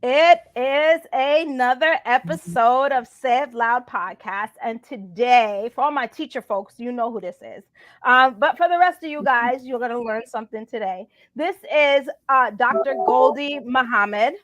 It is another episode of Say It Loud podcast. And today, for all my teacher folks, you know who this is. But for the rest of you guys, you're going to learn something today. This is Dr. Gholdy Muhammad,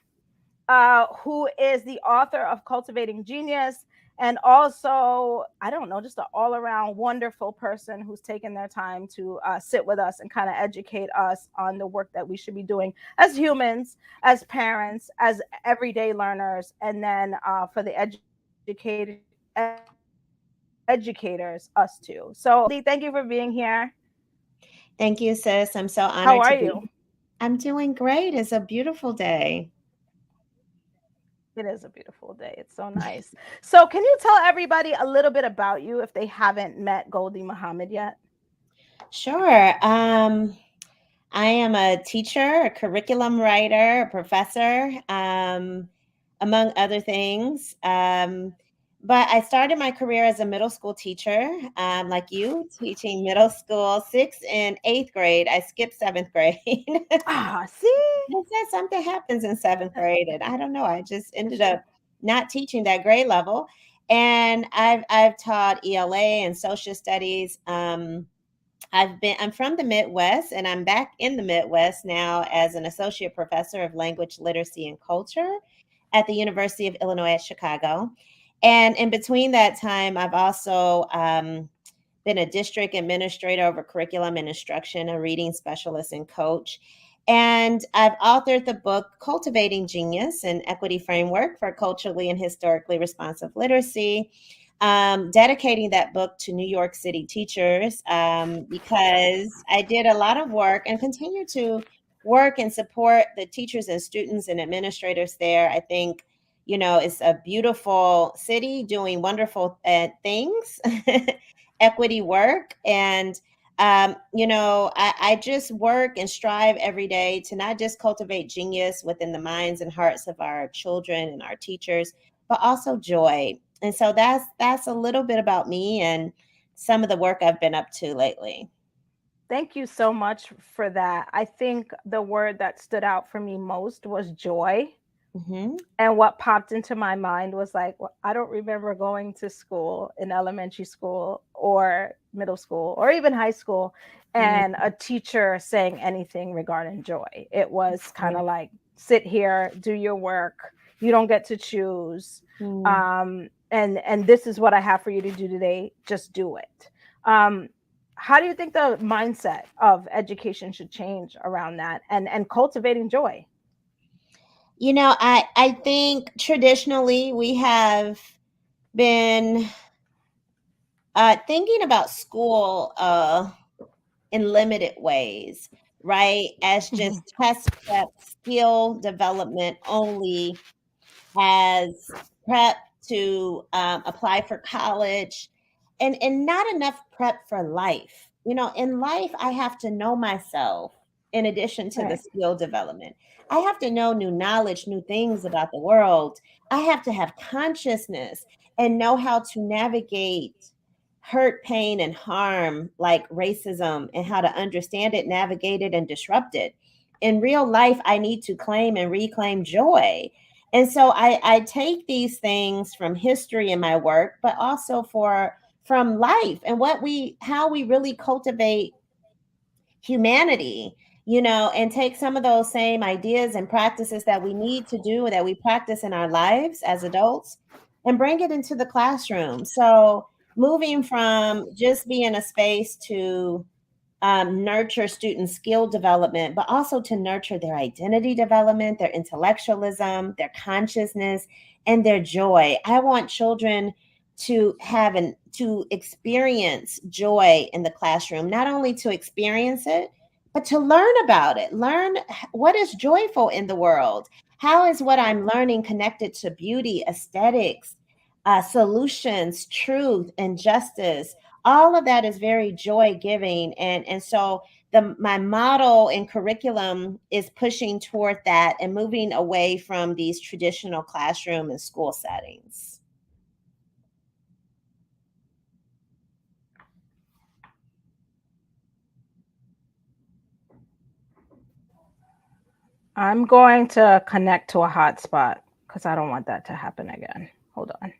who is the author of Cultivating Genius, and also, I don't know, just an all around wonderful person who's taken their time to sit with us and kind of educate us on the work that we should be doing as humans, as parents, as everyday learners, and then for the educators, us too. So, Lee, thank you for being here. Thank you, sis. I'm so How honored to are be you? here. I'm doing great. It's a beautiful day. It is a beautiful day. It's so nice. So, can you tell everybody a little bit about you if they haven't met Goldie Muhammad yet? Sure. I am a teacher, a curriculum writer, a professor, among other things. But I started my career as a middle school teacher, like you, teaching middle school, sixth and eighth grade. I skipped seventh grade. Ah, see? They said something happens in seventh grade, and I don't know. I just ended up not teaching that grade level, and I've taught ELA and social studies. I'm from the Midwest, and I'm back in the Midwest now as an associate professor of language literacy and culture at the University of Illinois at Chicago. And in between that time, I've also been a district administrator over curriculum and instruction, a reading specialist and coach. And I've authored the book Cultivating Genius, an equity framework for culturally and historically responsive literacy, dedicating that book to New York City teachers because I did a lot of work and continue to work and support the teachers and students and administrators there. I think, it's a beautiful city doing wonderful things, equity work. And I just work and strive every day to not just cultivate genius within the minds and hearts of our children and our teachers, but also joy. And so that's a little bit about me and some of the work I've been up to lately. Thank you so much for that. I think the word that stood out for me most was joy. Hmm. And what popped into my mind was like, well, I don't remember going to school in elementary school or middle school or even high school and a teacher saying anything regarding joy. It was kind of like, sit here, do your work. You don't get to choose. Mm-hmm. And this is what I have for you to do today. Just do it. Um, how do you think the mindset of education should change around that and cultivating joy? I think traditionally we have been thinking about school in limited ways, right? As just test prep, skill development only, as prep to apply for college, and not enough prep for life. In life, I have to know myself in addition to the Right. skill development. I have to know new knowledge, new things about the world. I have to have consciousness and know how to navigate hurt, pain, and harm like racism and how to understand it, navigate it, and disrupt it. In real life, I need to claim and reclaim joy. And so I take these things from history in my work, but also from life and how we really cultivate humanity, and take some of those same ideas and practices that we need to do that we practice in our lives as adults and bring it into the classroom. So moving from just being a space to nurture student skill development, but also to nurture their identity development, their intellectualism, their consciousness, and their joy. I want children to experience joy in the classroom, not only to experience it, but to learn about it. Learn what is joyful in the world. How is what I'm learning connected to beauty, aesthetics, solutions, truth, and justice? All of that is very joy giving, and so my model and curriculum is pushing toward that and moving away from these traditional classroom and school settings. I'm going to connect to a hotspot because I don't want that to happen again. Hold on.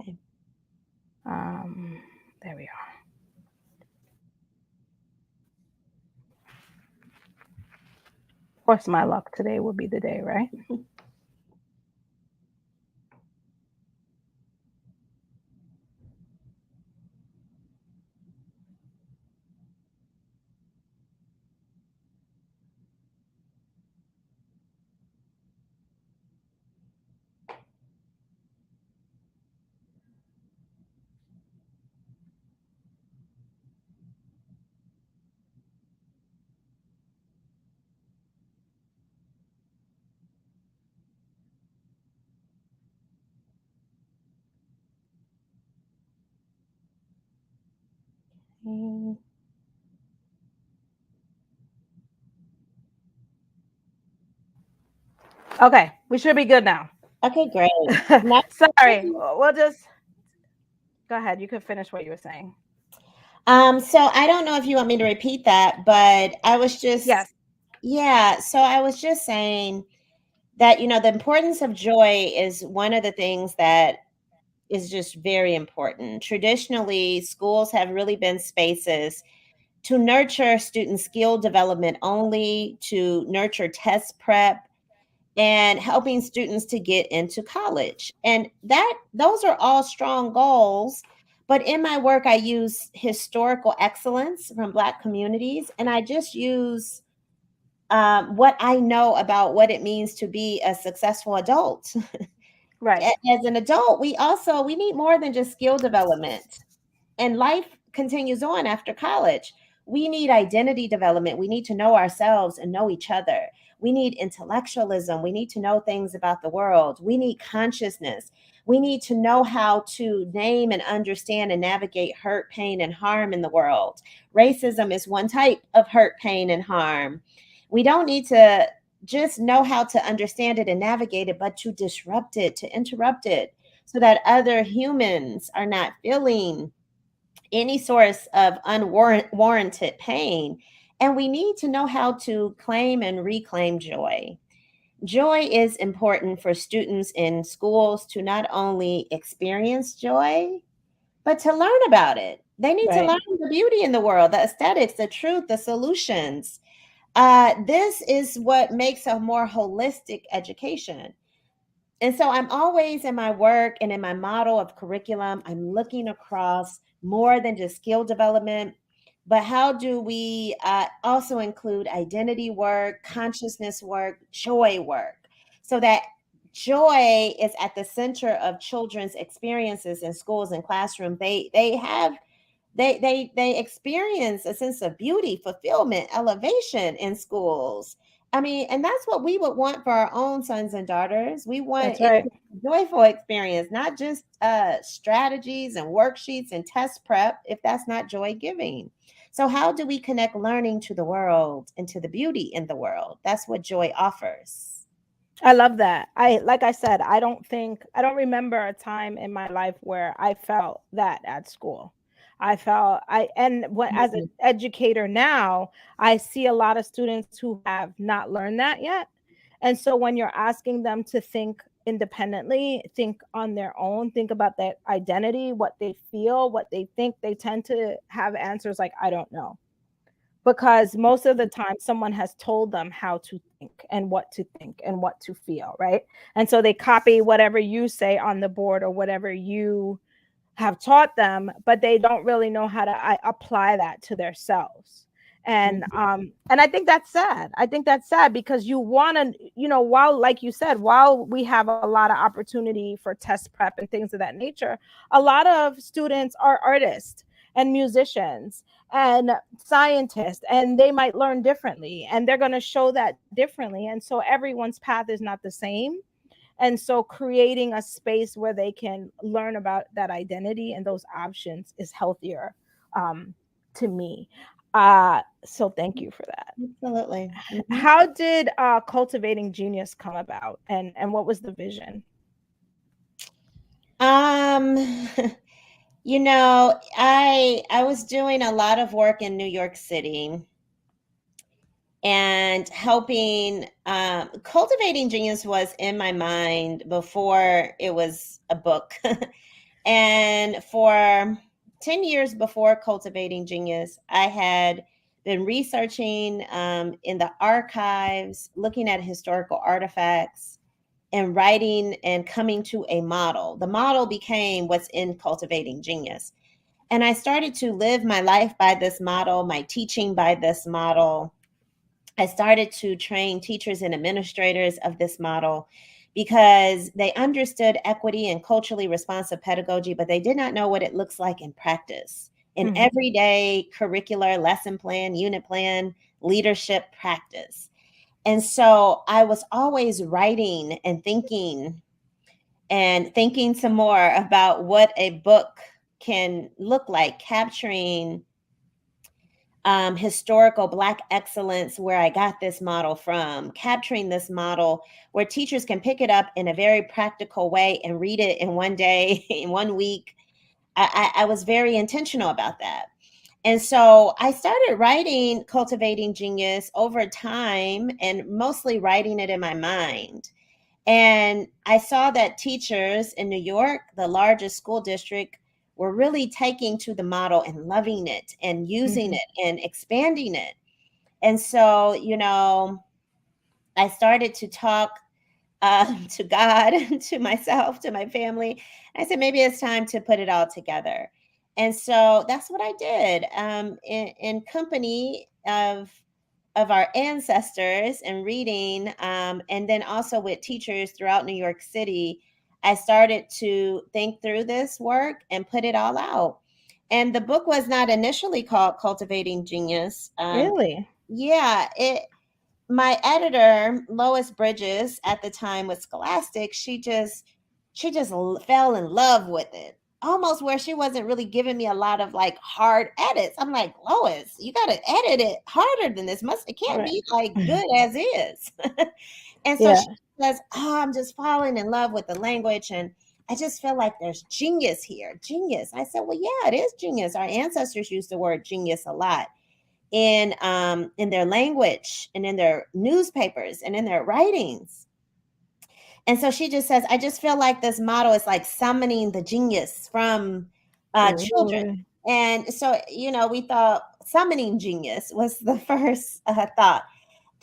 Okay. Um, there we are. Of course, my luck today will be the day, right? Mm, Okay, we should be good now. okay, great. Now, Sorry, we'll just go ahead. You could finish what you were saying. so I don't know if you want me to repeat that, but I was just, Yes, yeah. So I was just saying that, the importance of joy is one of the things that is just very important. Traditionally, schools have really been spaces to nurture student skill development only, to nurture test prep, and helping students to get into college. And that those are all strong goals. But in my work, I use historical excellence from Black communities, and I just use what I know about what it means to be a successful adult. right. As an adult, we need more than just skill development, and life continues on after college. We need identity development. We need to know ourselves and know each other. We need intellectualism. We need to know things about the world. We need consciousness. We need to know how to name and understand and navigate hurt, pain, and harm in the world. Racism is one type of hurt, pain, and harm. We don't need to just know how to understand it and navigate it, but to disrupt it, to interrupt it, so that other humans are not feeling any source of unwarranted pain. And we need to know how to claim and reclaim joy. Joy is important for students in schools to not only experience joy, but to learn about it. They need to Right. learn the beauty in the world, the aesthetics, the truth, the solutions. This is what makes a more holistic education. And so I'm always in my work and in my model of curriculum, I'm looking across more than just skill development, but how do we also include identity work, consciousness work, joy work, so that joy is at the center of children's experiences in schools and classrooms. They experience a sense of beauty, fulfillment, elevation in schools. I mean, and that's what we would want for our own sons and daughters. We want That's it right. to be a joyful experience, not just strategies and worksheets and test prep if that's not joy giving. So how do we connect learning to the world and to the beauty in the world? That's what joy offers. I love that. Like I said, I don't remember a time in my life where I felt that at school. I felt I and what as an Mhm. educator now, I see a lot of students who have not learned that yet. And so when you're asking them to think independently, think on their own, think about their identity, what they feel, what they think, they tend to have answers like I don't know, because most of the time someone has told them how to think and what to feel, right? And so they copy whatever you say on the board or whatever you have taught them, but they don't really know how to apply that to themselves. And I think that's sad. I think that's sad because you want to, while, like you said, while we have a lot of opportunity for test prep and things of that nature, a lot of students are artists and musicians and scientists, and they might learn differently and they're going to show that differently, and so everyone's path is not the same. And so creating a space where they can learn about that identity and those options is healthier, um, to me. So thank you for that. Absolutely. Mhm. How did cultivating genius come about, and what was the vision? Um, I was doing a lot of work in New York City, and helping. Cultivating Genius was in my mind before it was a book. And for 10 years before Cultivating Genius, I had been researching in the archives, looking at historical artifacts, and writing and coming to a model. The model became what's in Cultivating Genius. And I started to live my life by this model, my teaching by this model. I started to train teachers and administrators of this model because they understood equity and culturally responsive pedagogy, but they did not know what it looks like in practice, in Mhm. everyday curricular lesson plan, unit plan, leadership practice. And so I was always writing and thinking some more about what a book can look like, capturing historical Black excellence, where I got this model from, capturing this model where teachers can pick it up in a very practical way and read it in one day, in one week. I was very intentional about that. And so I started writing Cultivating Genius over time and mostly writing it in my mind. And I saw that teachers in New York, the largest school district, were really taking to the model and loving it and using Mhm. it and expanding it. And so, I started to talk to God, to myself, to my family. I said, maybe it's time to put it all together. And so that's what I did, in company of our ancestors and reading, and then also with teachers throughout New York City. I started to think through this work and put it all out. And the book was not initially called Cultivating Genius. Really? Yeah, it my editor, Lois Bridges, at the time with Scholastic, she just fell in love with it. Almost where she wasn't really giving me a lot of like hard edits. I'm like, Lois, you gotta edit it harder than this. It can't Right. be like good as is. And so Yeah. she says, oh, I'm just falling in love with the language, and I just feel like there's genius here. Genius. I said, well, yeah, it is genius. Our ancestors used the word genius a lot in their language and in their newspapers and in their writings. And so she just says, I just feel like this model is like summoning the genius from children. Really? And so, we thought summoning genius was the first thought.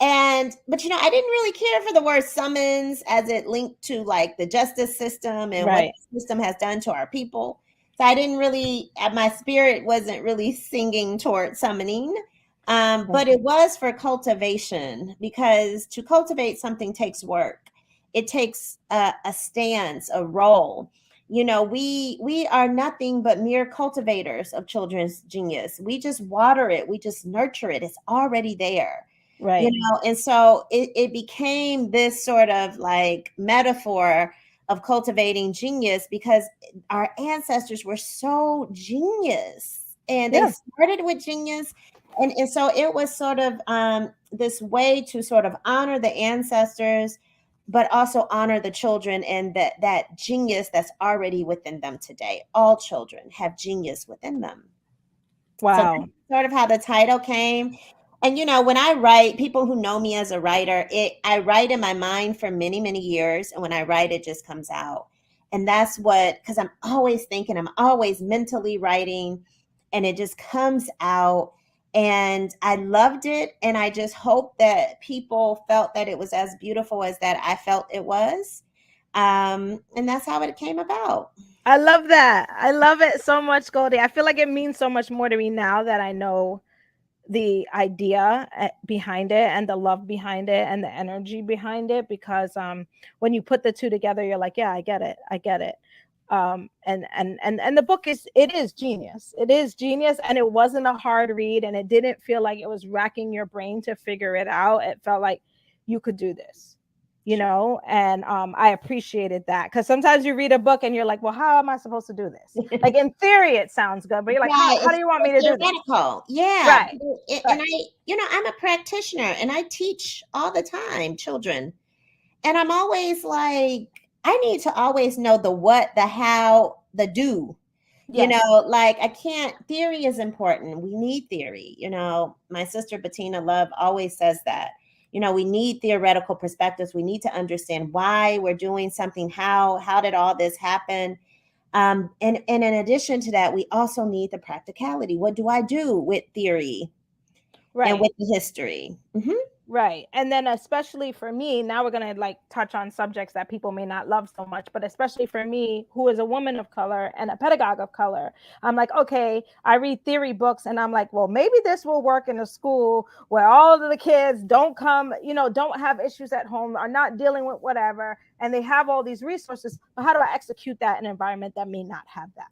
But I didn't really care for the word summons as it linked to like the justice system and what Right. the system has done to our people. So I didn't really, my spirit wasn't really singing toward summoning. But it was for cultivation, because to cultivate something takes work. It takes a stance, a role. We are nothing but mere cultivators of children's genius. We just water it, we just nurture it. It's already there. Right. And so it became this sort of like metaphor of cultivating genius, because our ancestors were so genius and they Yeah. started with genius. And so it was sort of this way to sort of honor the ancestors, but also honor the children and that genius that's already within them today. All children have genius within them. So that's Wow. sort of how the title came. And when I write, people who know me as a writer, I write in my mind for many, many years, and when I write, it just comes out. And that's because I'm always thinking, I'm always mentally writing, and it just comes out. And I loved it, and I just hope that people felt that it was as beautiful as that I felt it was. And that's how it came about. I love that. I love it so much, Goldie. I feel like it means so much more to me now that I know the idea behind it and the love behind it and the energy behind it, because when you put the two together, you're like, yeah, I get it. I get it. And the book is genius. It is genius, and it wasn't a hard read, and it didn't feel like it was racking your brain to figure it out. It felt like you could do this, and I appreciated that, because sometimes you read a book and you're like, well, how am I supposed to do this? Like, in theory it sounds good, but you're like, Yeah, how do it's you want me so to do this? theoretical. Yeah. Right. And Right. I'm a practitioner and I teach all the time children. And I'm always like, I need to always know the what, the how, the do. Yes. Like theory is important. We need theory. My sister Bettina Love always says that. We need theoretical perspectives. We need to understand why we're doing something. How did all this happen? And in addition to that, we also need the practicality. What do I do with theory and Right. with the history? Right. And then especially for me, now we're going to like touch on subjects that people may not love so much, but especially for me, who is a woman of color and a pedagogue of color, I'm like, okay, I read theory books and I'm like, well, maybe this will work in a school where all of the kids don't come, don't have issues at home, are not dealing with whatever, and they have all these resources. But how do I execute that in an environment that may not have that?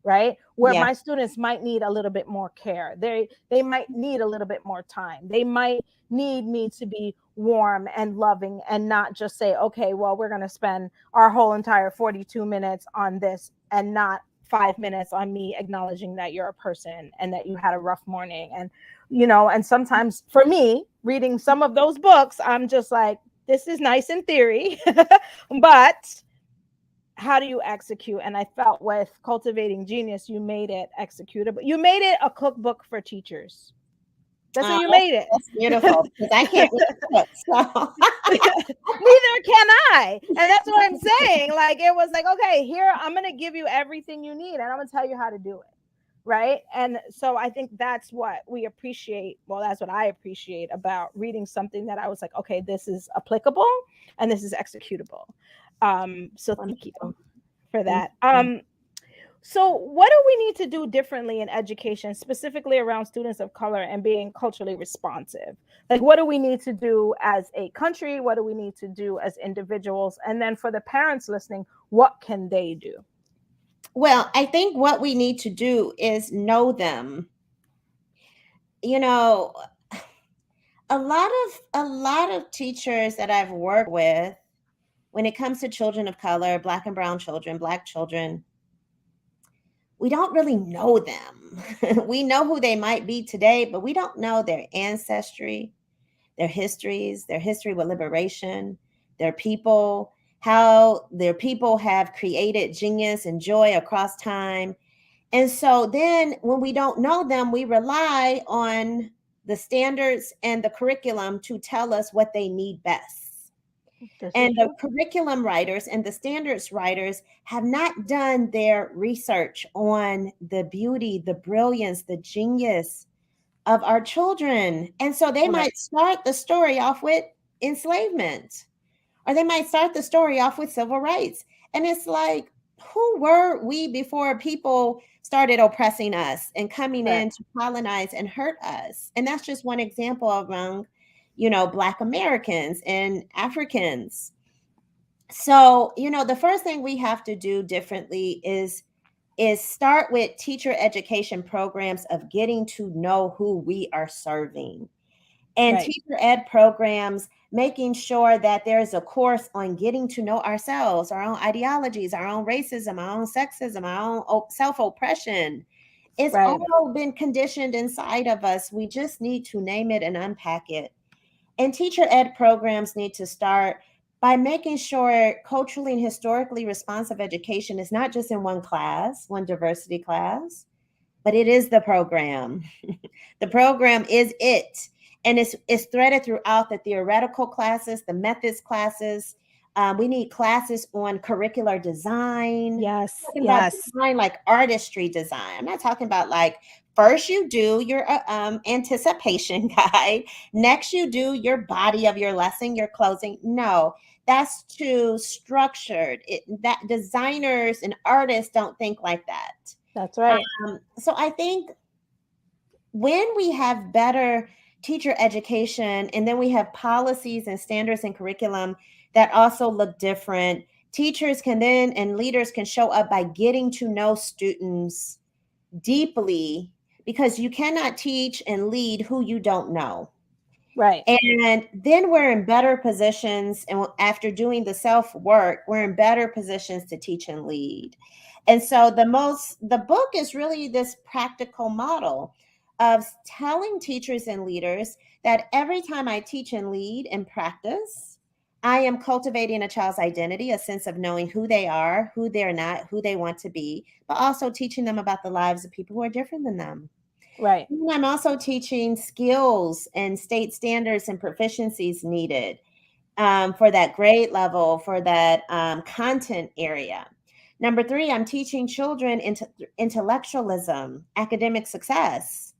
Right, where Yeah. my students might need a little bit more care, they might need a little bit more time, they might need me to be warm and loving and not just say, okay, well, we're going to spend our whole entire 42 minutes on this and not 5 minutes on me acknowledging that you're a person and that you had a rough morning. And, and sometimes for me, reading some of those books, I'm just like, this is nice in theory, but how do you execute? And I felt with Cultivating Genius, you made it executable. You made it a cookbook for teachers. That's what Oh, you made it. that's beautiful because I can't read books. So. Neither can I. And that's what I'm saying. Like, it was like, okay, here, I'm going to give you everything you need and I'm going to tell you how to do it. Right. And so I think that's what we appreciate. Well, that's what I appreciate about reading something that I was like, okay, this is applicable and this is executable. So thank you Wonderful. for Thank that. you. So what do we need to do differently in education, specifically around students of color and being culturally responsive? Like, what do we need to do as a country? What do we need to do as individuals? And then for the parents listening, what can they do? Well, I think what we need to do is know them. You know, a lot of teachers that I've worked with, when it comes to children of color, black and brown children, black children, we don't really know them. We know who they might be today, but we don't know their ancestry, their histories, their history with liberation, their people, how their people have created genius and joy across time. And so then when we don't know them, we rely on the standards and the curriculum to tell us what they need best. This is And the true. curriculum writers and the standards writers have not done their research on the beauty, the brilliance, the genius of our children. And so they Right. might start the story off with enslavement, or they might start the story off with civil rights. And it's like, who were we before people started oppressing us and coming Right. in to colonize and hurt us? And that's just one example among, Black Americans and Africans. So, the first thing we have to do differently is start with teacher education programs of getting to know who we are serving, and Right. teacher ed programs making sure that there's a course on getting to know ourselves, our own ideologies, our own racism, our own sexism, our own self-oppression. It's Right. all been conditioned inside of us. We just need to name it and unpack it. And teacher ed programs need to start by making sure culturally and historically responsive education is not just in one class, one diversity class, but it is the program. The program is it. And it's threaded throughout the theoretical classes, the methods classes. We need classes on curricular design. Yes. I'm talking about Yes. design like artistry design. I'm not talking about like first you do your anticipation guide, next you do your body of your lesson, your closing. No, that's too structured. That designers and artists don't think like that. That's right. So I think when we have better teacher education and then we have policies and standards and curriculum that also look different, teachers can then and leaders can show up by getting to know students deeply, because you cannot teach and lead who you don't know. Right. And then we're in better positions. And after doing the self work, we're in better positions to teach and lead. And so the book is really this practical model of telling teachers and leaders that every time I teach and lead and practice, I am cultivating a child's identity, a sense of knowing who they are, who they're not, who they want to be, but also teaching them about the lives of people who are different than them. Right. And I'm also teaching skills and state standards and proficiencies needed for that grade level, for that content area. Number three, I'm teaching children intellectualism, academic success.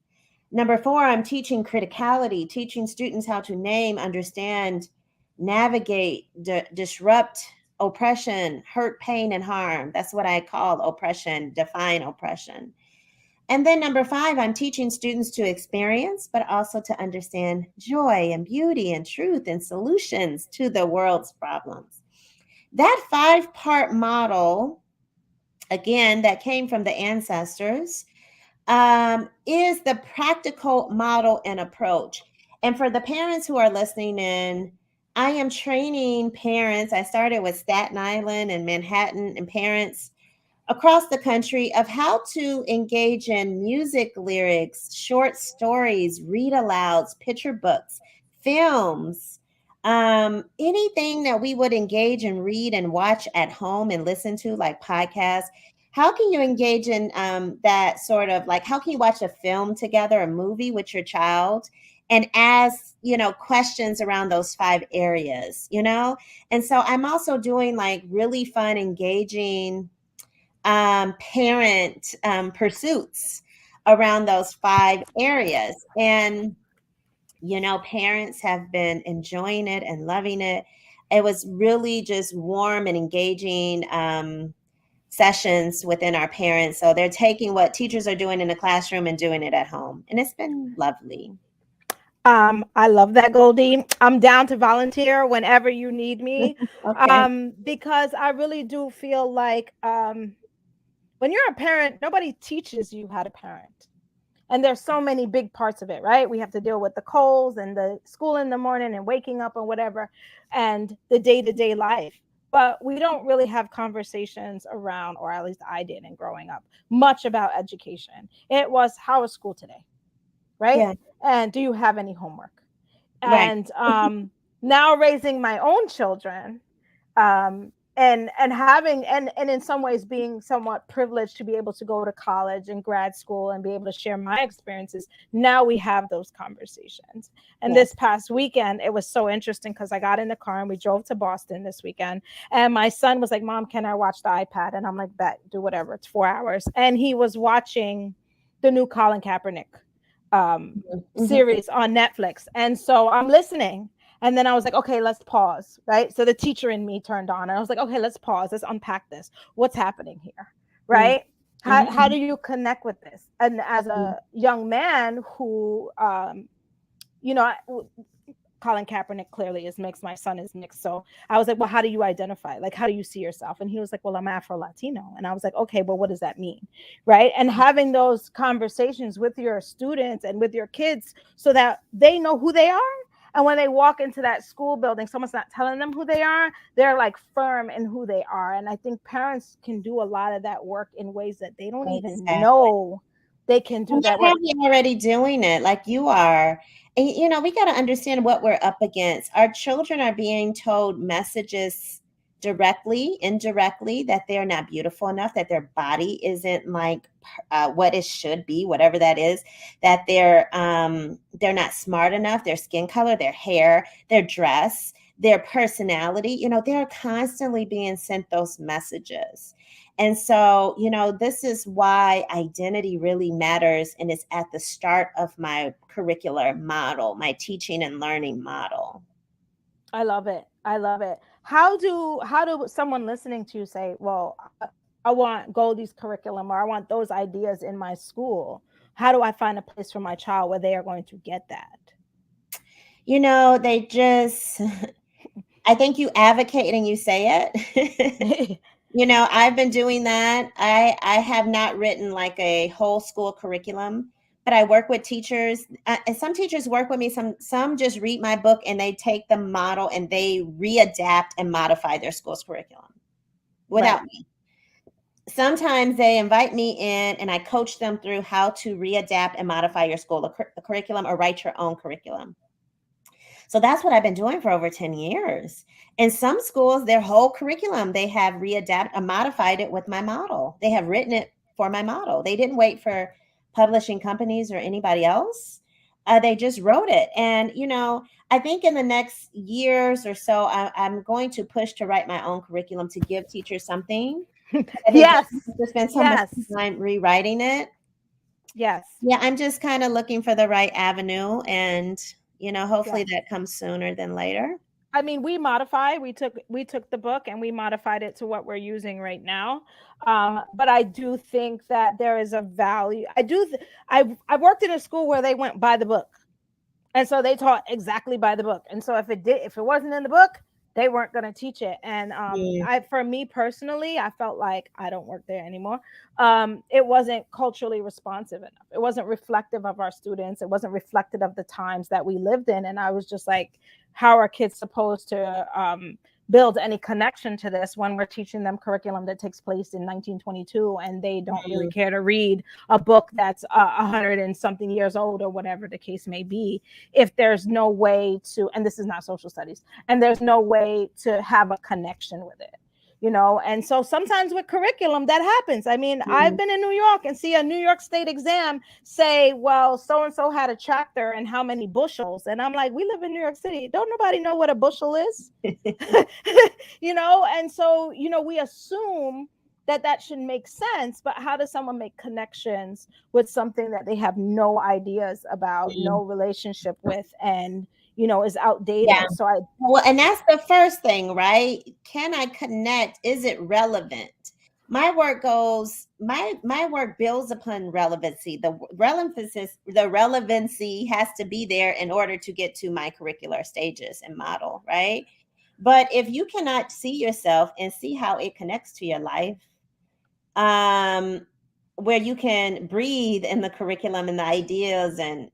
Number four, I'm teaching criticality, teaching students how to name, understand, navigate, disrupt oppression, hurt, pain, and harm. That's what I call oppression, define oppression. And then number five, I'm teaching students to experience, but also to understand joy and beauty and truth and solutions to the world's problems. That 5-part model, again, that came from the ancestors, is the practical model and approach. And for the parents who are listening in, I am training parents. I started with Staten Island and Manhattan and parents across the country of how to engage in music lyrics, short stories, read alouds, picture books, films, anything that we would engage and read and watch at home and listen to, like podcasts. How can you engage in that sort of like, how can you watch a film together, a movie with your child, and ask, questions around those 5 areas, And so I'm also doing like really fun, engaging parent pursuits around those 5 areas. And, parents have been enjoying it and loving it. It was really just warm and engaging sessions within our parents. So they're taking what teachers are doing in the classroom and doing it at home. And it's been lovely. I love that, Goldie. I'm down to volunteer whenever you need me. Okay. Because I really do feel like when you're a parent, nobody teaches you how to parent. And there's so many big parts of it, right? We have to deal with the colds and the school in the morning and waking up and whatever, and the day-to-day life. But we don't really have conversations around, or at least I didn't growing up, much about education. It was, how was school today? Right? Yeah. And do you have any homework? Right. And now raising my own children, and having, and in some ways being somewhat privileged to be able to go to college and grad school and be able to share my experiences, now we have those conversations. And Yes. this past weekend it was so interesting because I got in the car and we drove to Boston this weekend, and my son was like, Mom, can I watch the iPad? And I'm like, bet, do whatever, it's 4 hours. And he was watching the new Colin Kaepernick Mm-hmm. series on Netflix. And so I'm listening. And then I was like, okay, let's pause. Right. So the teacher in me turned on and I was like, okay, let's pause. Let's unpack this. What's happening here? Right. How Mm-hmm. do you connect with this? And as a young man who, you know, Colin Kaepernick clearly is mixed. My son is mixed. So I was like, well, how do you identify? Like, how do you see yourself? And he was like, well, I'm Afro Latino. And I was like, okay, well, what does that mean? Right. And having those conversations with your students and with your kids so that they know who they are. And when they walk into that school building, someone's not telling them who they are, they're like firm in who they are. And I think parents can do a lot of that work in ways that they don't even Exactly. know they can do And that they're work. probably already doing it like you are. And, we got to understand what we're up against. Our children are being told messages directly, indirectly, that they're not beautiful enough, that their body isn't like what it should be, whatever that is, that they're not smart enough, their skin color, their hair, their dress, their personality. They're constantly being sent those messages. And so, this is why identity really matters. And it's at the start of my curricular model, my teaching and learning model. I love it. I love it. How do someone listening to you say, well, I want Goldie's curriculum or I want those ideas in my school? How do I find a place for my child where they are going to get that? They just, I think you advocate and you say it. I've been doing that. I have not written like a whole school curriculum, but I work with teachers. And some teachers work with me. Some just read my book and they take the model and they readapt and modify their school's curriculum Right. without me. Sometimes they invite me in and I coach them through how to readapt and modify your school curriculum or write your own curriculum. So that's what I've been doing for over 10 years. In some schools, their whole curriculum, they have modified it with my model. They have written it for my model. They didn't wait for publishing companies or anybody else. They just wrote it. And, I think in the next years or so, I'm going to push to write my own curriculum to give teachers something that they Yes. don't have to spend so much Yes. time rewriting it. Yes. Yeah, I'm just kind of looking for the right avenue, and hopefully Yes. that comes sooner than later. I mean, we took the book and we modified it to what we're using right now. But I do think that there is a value. I worked in a school where they went by the book. And so they taught exactly by the book. And so if it wasn't in the book, they weren't going to teach it. And Mm, for me personally, I felt like I don't work there anymore. It wasn't culturally responsive enough. It wasn't reflective of our students. It wasn't reflective of the times that we lived in. And I was just like, how are kids supposed to build any connection to this when we're teaching them curriculum that takes place in 1922 and they don't really mm, care to read a book that's 100 and something years old or whatever the case may be, if there's no way to, and this is not social studies, and there's no way to have a connection with it. And so sometimes with curriculum that happens. I mean, I've mm. been in New York and see a New York State exam say, well, so and so had a tractor and how many bushels, and I'm like, we live in New York City, don't nobody know what a bushel is. And so we assume that should make sense, but how does someone make connections with something that they have no ideas about, Mm. no relationship with, and is Yeah. outdated? So I Well, and that's the first thing, right? Can I connect? Is it relevant? My work builds upon relevancy. The relevancy has to be there in order to get to my curricular stages and model, right? But if you cannot see yourself and see how it connects to your life, um where you can breathe in the curriculum and the ideas, and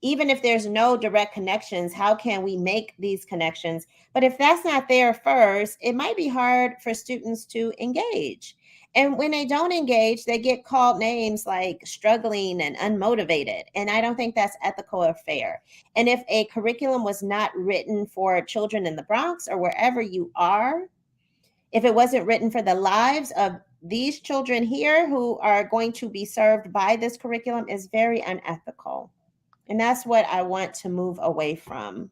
even if there's no direct connections, how can we make these connections? But if that's not there first, it might be hard for students to engage. And when they don't engage, they get called names like struggling and unmotivated, and I don't think that's ethical or fair. And if a curriculum was not written for children in the Bronx or wherever you are, if it wasn't written for the lives of these children here who are going to be served by this curriculum, is very unethical. And that's what I want to move away from.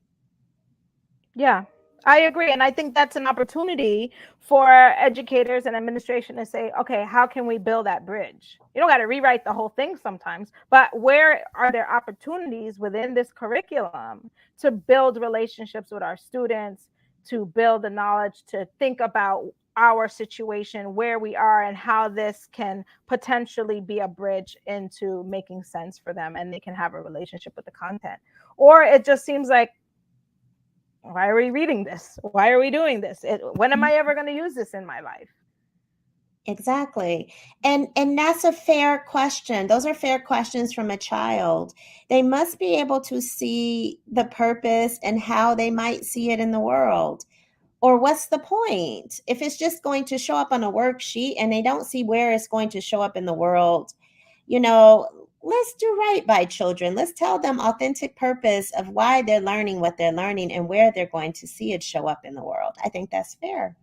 Yeah, I agree. And I think that's an opportunity for educators and administration to say, okay, how can we build that bridge? You don't got to rewrite the whole thing sometimes, but where are there opportunities within this curriculum to build relationships with our students, to build the knowledge, to think about our situation, where we are, and how this can potentially be a bridge into making sense for them and they can have a relationship with the content? Or it just seems like, why are we reading this? Why are we doing this? When am I ever going to use this in my life? Exactly. And that's a fair question. Those are fair questions from a child. They must be able to see the purpose and how they might see it in the world. Or what's the point? If it's just going to show up on a worksheet and they don't see where it's going to show up in the world, you know, let's do right by children. Let's tell them authentic purpose of why they're learning what they're learning and where they're going to see it show up in the world. I think that's fair.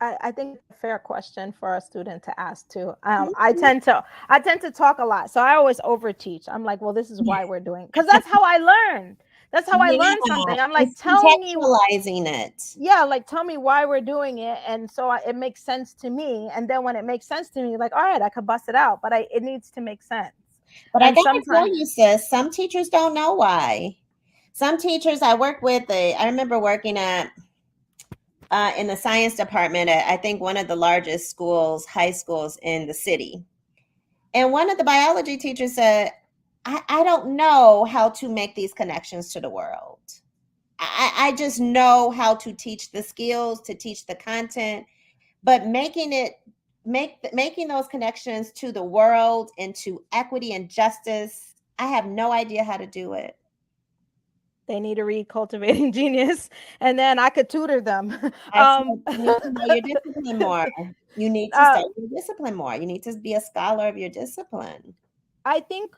I think it's a fair question for a student to ask too. I Mhm. tend to I tend to talk a lot, so I always overteach. I'm like, well, this is why we're doing, because that's how I learn. That's how I Yeah, learn something. I'm like, it's contextualizing it. yeah, like tell me why we're doing it, and so it makes sense to me. And then when it makes sense to me, like, all right, I could bust it out, but it needs to make sense. But I And gotta tell sometimes you, sis, some teachers don't know why. Some teachers I work with, I remember working at in the science department at, I think, one of the largest schools, high schools in the city. And one of the biology teachers said, I don't know how to make these connections to the world. I just know how to teach the skills, to teach the content, but making those connections to the world and to equity and justice, I have no idea how to do it. they need to read Cultivating Genius, and then I could tutor them. I said, you need to know your discipline more. You need to uh, study your discipline more. You need to be a scholar of your discipline. I think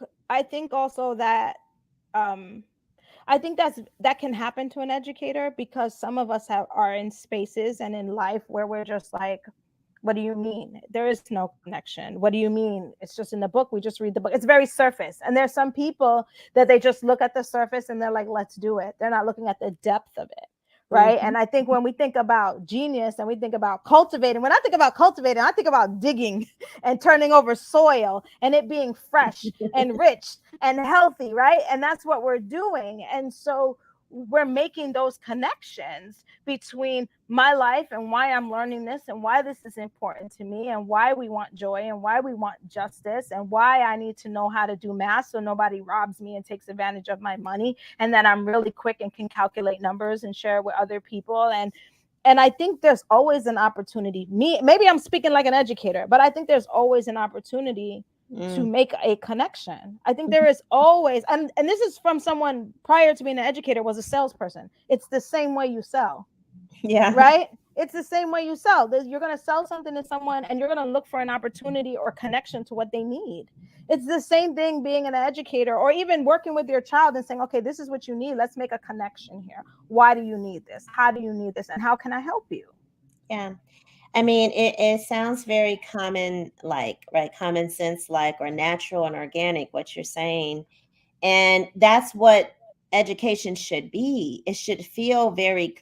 also that um I think that can happen to an educator because some of us are in spaces and in life where we're just like, what do you mean? There is no connection. What do you mean? It's just in the book. We just read the book. It's very surface. And there's some people that they just look at the surface and they're like, let's do it. They're not looking at the depth of it. Right. Mhm. And I think when we think about genius and we think about cultivating, when I think about cultivating, I think about digging and turning over soil and it being fresh and rich and healthy. Right. And that's what we're doing. And so we're making those connections between my life and why I'm learning this and why this is important to me and why we want joy and why we want justice and why I need to know how to do math so nobody robs me and takes advantage of my money and that I'm really quick and can calculate numbers and share it with other people. And I think there's always an opportunity. Maybe I'm speaking like an educator, but I think there's always an opportunity to Mm. make a connection. I think there is always, and this is from someone prior to being an educator was a salesperson. It's the same way you sell, Yeah. right? It's the same way you sell. You're going to sell something to someone and you're going to look for an opportunity or connection to what they need. It's the same thing being an educator or even working with your child and saying, okay, this is what you need. Let's make a connection here. Why do you need this? How do you need this? And how can I help you? Yeah. I mean, it sounds very common, like, right, common sense, like, or natural and organic, what you're saying. And that's what education should be. It should feel very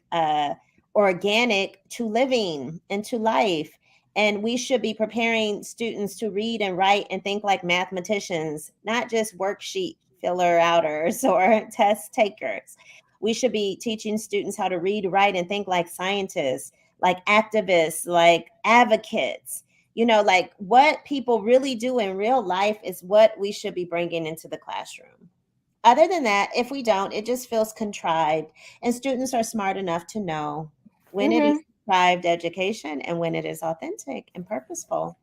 organic to living and to life. And we should be preparing students to read and write and think like mathematicians, not just worksheet filler outers or test takers. We should be teaching students how to read, write, and think like scientists, like activists, like advocates. Like what people really do in real life is what we should be bringing into the classroom. Other than that, if we don't, it just feels contrived. And students are smart enough to know when it Mm-hmm. is contrived education and when it is authentic and purposeful.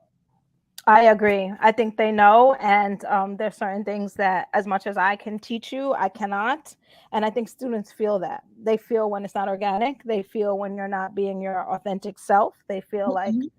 I agree. I think they know, and there's certain things that, as much as I can teach you, I cannot. And I think students feel that. They feel when it's not organic. They feel when you're not being your authentic self. They feel like Mhm.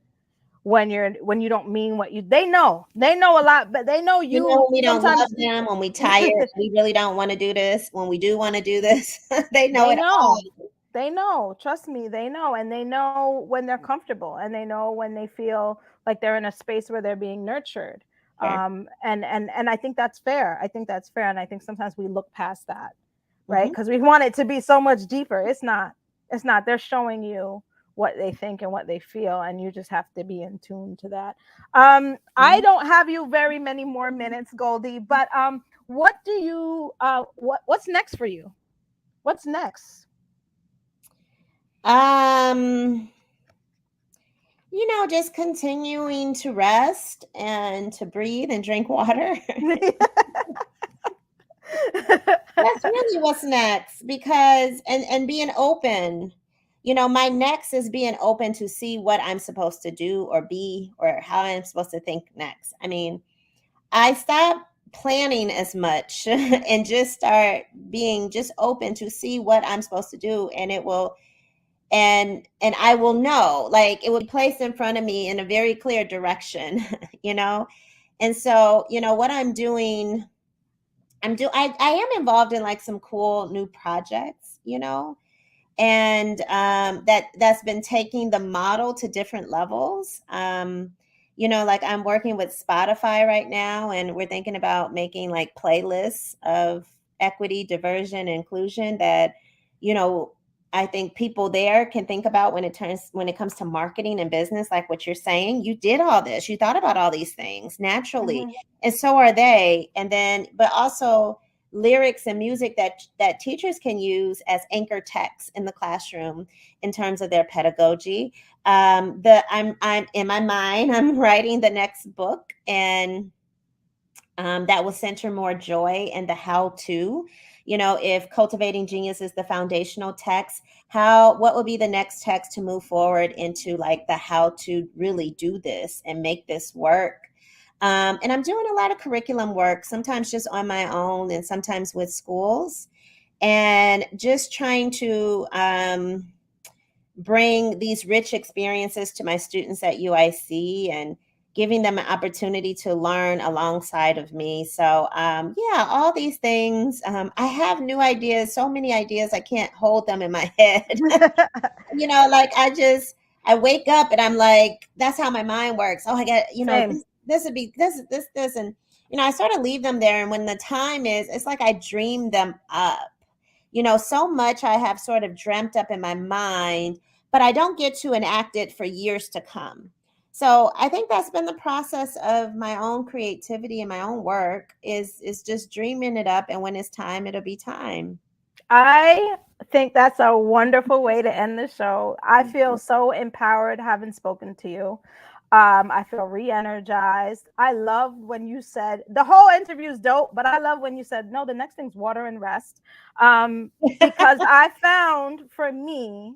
when you don't mean what you. They know a lot, but they know you When we don't love sometimes. them, when we tired, we really don't want to do this. When we do want to do this, they know They it all. know. They know. Trust me, they know. And they know when they're comfortable and they know when they feel like they're in a space where they're being nurtured. Sure. And I think that's fair. I think that's fair. And I think sometimes we look past that, right? Hmm. Because we want it to be so much deeper. It's not. It's not. They're showing you what they think and what they feel, and you just have to be in tune to that. I Hmm. don't have you very many more minutes, Goldie, but what do you what's next for you? What's next? Um, just continuing to rest and to breathe and drink water. That's really what's next, because and being open. My next is being open to see what I'm supposed to do or be or how I'm supposed to think next. I mean, I stop planning as much and just start being just open to see what I'm supposed to do, and it will and I will know, like it will be placed in front of me in a very clear direction, you know. And so, what I'm doing, I am involved in like some cool new projects, and that's been taking the model to different levels. Like I'm working with Spotify right now, and we're thinking about making like playlists of equity, diversion, inclusion that, you know, I think people there can think about when it comes to marketing and business, like what you're saying. You did all this, you thought about all these things naturally, Mhm. and so are they. And then, but also lyrics and music that teachers can use as anchor text in the classroom in terms of their pedagogy. I'm in my mind, I'm writing the next book, and that will center more joy in the how to. If cultivating genius is the foundational text, what would be the next text to move forward into like the how to really do this and make this work. And I'm doing a lot of curriculum work, sometimes just on my own and sometimes with schools, and just trying to bring these rich experiences to my students at UIC and giving them an opportunity to learn alongside of me. So, yeah, all these things. I have new ideas, so many ideas, I can't hold them in my head. Like I wake up and I'm like, that's how my mind works. Oh, I got, Same. this would be this. And, I sort of leave them there. And when the time is, it's like I dream them up. So much I have sort of dreamt up in my mind, but I don't get to enact it for years to come. So I think that's been the process of my own creativity and my own work is just dreaming it up. And when it's time, it'll be time. I think that's a wonderful way to end the show. I feel so empowered having spoken to you. I feel re-energized. I love when you said the whole interview is dope, but I love when you said no. The next thing's water and rest, because I found for me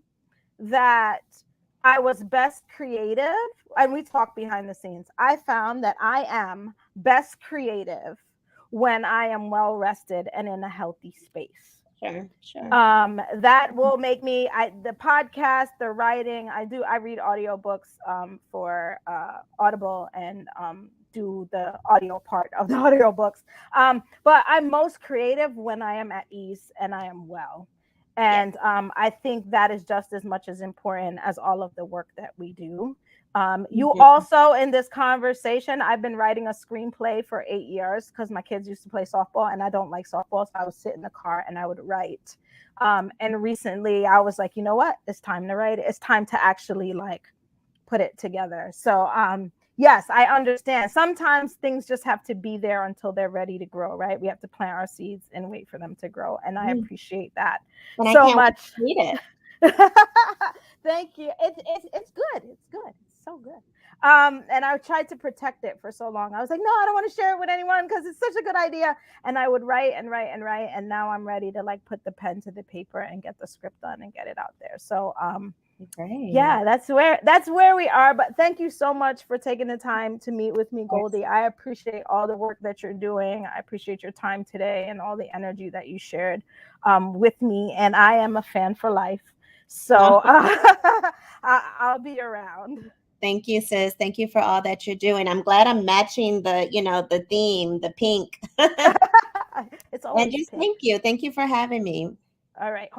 that I was best creative, and we talk behind the scenes. I found that I am best creative when I am well rested and in a healthy space. Sure, sure. That will make me the podcast, the writing. I read audiobooks for Audible, and do the audio part of the audiobooks. But I'm most creative when I am at ease and I am well. Yeah. And I think that is just as much as important as all of the work that we do. You Mhm. also, in this conversation, I've been writing a screenplay for 8 years because my kids used to play softball and I don't like softball. So I would sit in the car and I would write. And recently I was like, you know what? It's time to write it. It's time to actually like put it together. So, yes, I understand. Sometimes things just have to be there until they're ready to grow, right? We have to plant our seeds and wait for them to grow. And I Mhm. appreciate that And I so can't wait much. to read it. Thank you. It's good. It's good. It's so good. And I tried to protect it for so long. I was like, no, I don't want to share it with anyone because it's such a good idea. And I would write and write and write. And now I'm ready to like put the pen to the paper and get the script done and get it out there. So Great. yeah, that's where we are. But thank you so much for taking the time to meet with me, Yes. Gholdy. I appreciate all the work that you're doing. I appreciate your time today and all the energy that you shared with me. And I am a fan for life. Oh, So I'll be around. thank you, sis. Thank you for all that you're doing. I'm glad I'm matching the theme, the pink. It's And always just pink. thank you. Thank you for having me. All right.